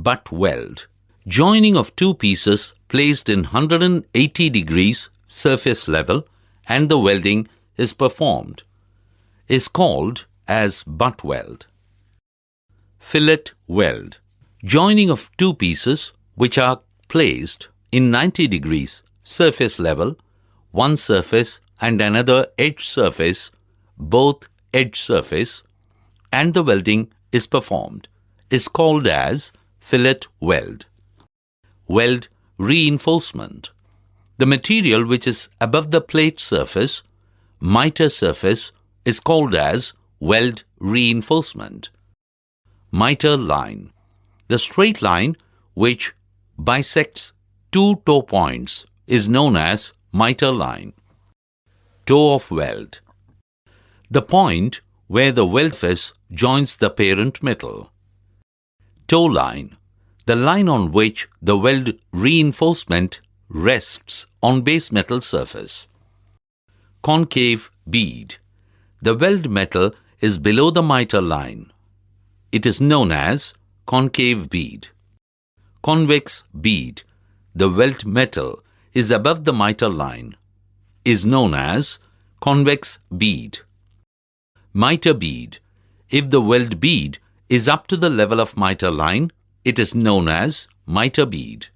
butt weld. Joining of two pieces placed in 180 degrees surface level and the welding is performed is called as butt weld. Fillet weld. Joining of two pieces which are placed in 90 degrees surface level, one surface and another edge surface, both edge surface, and the welding is performed is called as fillet weld. Weld reinforcement. The material which is above the plate surface, miter surface, is called as weld reinforcement. Miter line. The straight line which bisects two toe points is known as miter line. Toe of weld. The point where the weld face joins the parent metal. Toe line. The line on which the weld reinforcement rests on base metal surface. Concave bead. The weld metal is below the miter line. It is known as concave bead. Convex bead. The weld metal is above the miter line. Is known as convex bead. Miter bead. If the weld bead is up to the level of miter line, it is known as miter bead.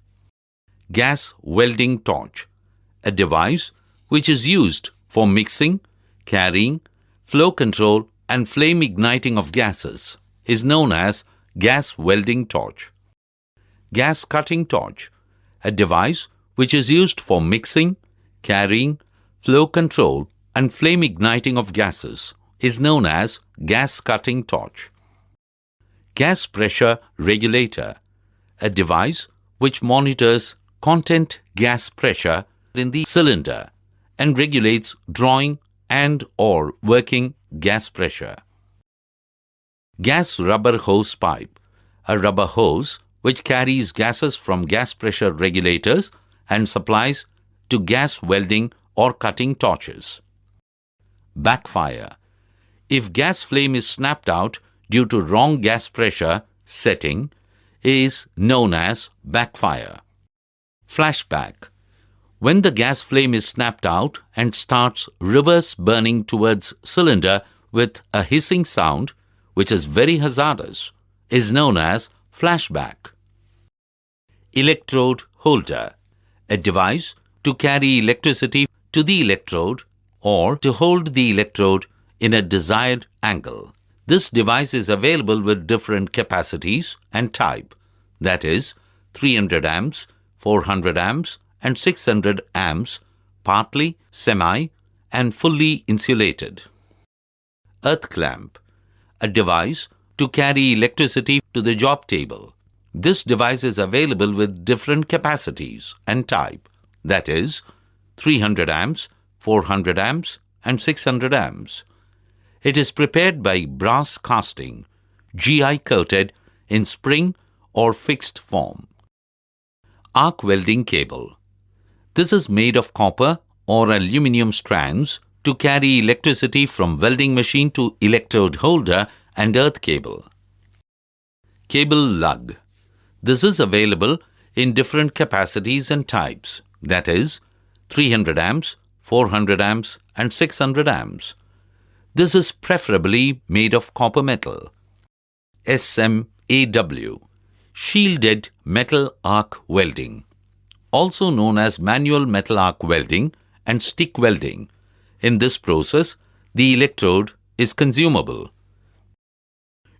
Gas welding torch. A device which is used for mixing, carrying, flow control and flame igniting of gases is known as gas welding torch. Gas cutting torch. A device which is used for mixing, carrying, flow control and flame igniting of gases is known as gas cutting torch. Gas pressure regulator. A device which monitors content gas pressure in the cylinder and regulates drawing and/or working gas pressure. Gas rubber hose pipe. A rubber hose which carries gases from gas pressure regulators and supplies to gas welding or cutting torches. Backfire. If gas flame is snapped out due to wrong gas pressure setting, is known as backfire. Flashback. When the gas flame is snapped out and starts reverse burning towards cylinder with a hissing sound, which is very hazardous, is known as flashback. Electrode holder. A device to carry electricity to the electrode or to hold the electrode in a desired angle. This device is available with different capacities and type, that is 300 amps, 400 amps and 600 amps, partly, semi and fully insulated. Earth clamp. A device to carry electricity to the job table. This device is available with different capacities and type, that is 300 amps, 400 amps and 600 amps. It is prepared by brass casting, GI coated in spring or fixed form. Arc welding cable. This is made of copper or aluminum strands to carry electricity from welding machine to electrode holder and earth cable. Cable lug. This is available in different capacities and types, that is 300 amps, 400 amps and 600 amps. This is preferably made of copper metal. SMAW, shielded metal arc welding, also known as manual metal arc welding and stick welding. In this process, the electrode is consumable.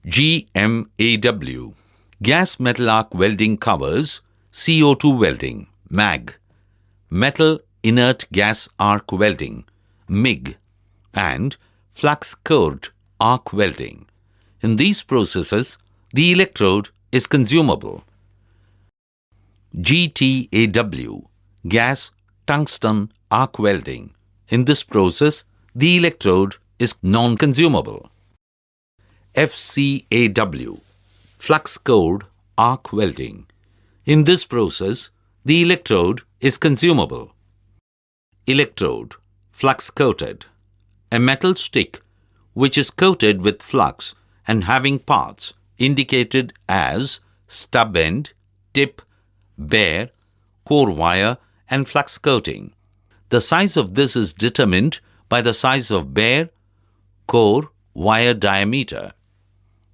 GMAW, gas metal arc welding covers CO2 welding, MAG, metal inert gas arc welding, MIG, and flux cored arc welding. In these processes, the electrode is consumable. GTAW, gas tungsten arc welding. In this process, the electrode is non-consumable. FCAW, flux cored arc welding. In this process, the electrode is consumable. Electrode, flux coated. A metal stick which is coated with flux and having parts indicated as stub end, tip, bare, core wire, and flux coating. The size of this is determined by the size of bare, core, wire diameter.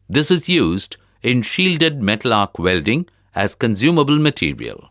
This is used in shielded metal arc welding as consumable material.